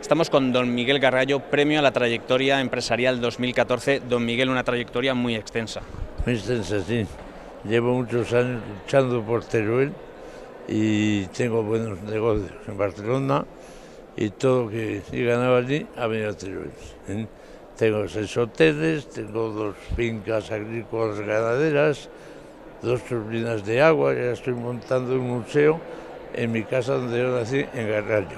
Estamos con don Miguel Gargallo, premio a la trayectoria empresarial 2014. Don Miguel, una trayectoria muy extensa. Muy extensa, sí. Llevo muchos años luchando por Teruel y tengo buenos negocios en Barcelona y todo lo que he ganado allí ha venido a Teruel. Tengo 6 hoteles, tengo 2 fincas agrícolas ganaderas, 2 turbinas de agua, ya estoy montando un museo en mi casa donde yo nací, en Gargallo.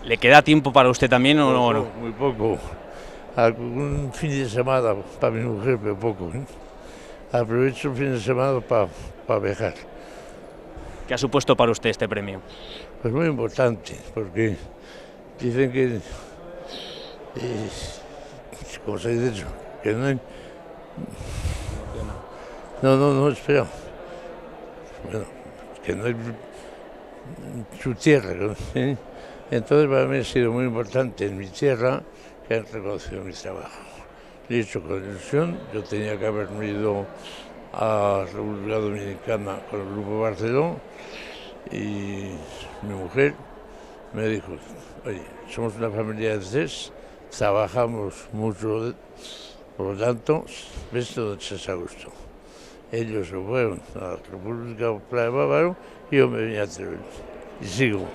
¿Le queda tiempo para usted también o no? Muy poco. Algún fin de semana para mi mujer, pero poco. Aprovecho el fin de semana para viajar. ¿Qué ha supuesto para usted este premio? Pues muy importante, porque dicen que, como se dice eso, que no hay... No, espera. Bueno, que no hay su tierra, ¿sí? Entonces para mí ha sido muy importante en mi tierra que han reconocido mi trabajo. Lo he hecho con ilusión, yo tenía que haberme ido a República Dominicana con el Grupo Barceló y mi mujer me dijo, oye, somos una familia de 3, trabajamos mucho, por lo tanto, ves donde estás a gusto. Ellos se fueron a la República Playa Bávaro y yo me vine a Teruel y sigo.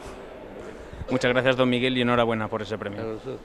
Muchas gracias, don Miguel, y enhorabuena por ese A premio. vosotros.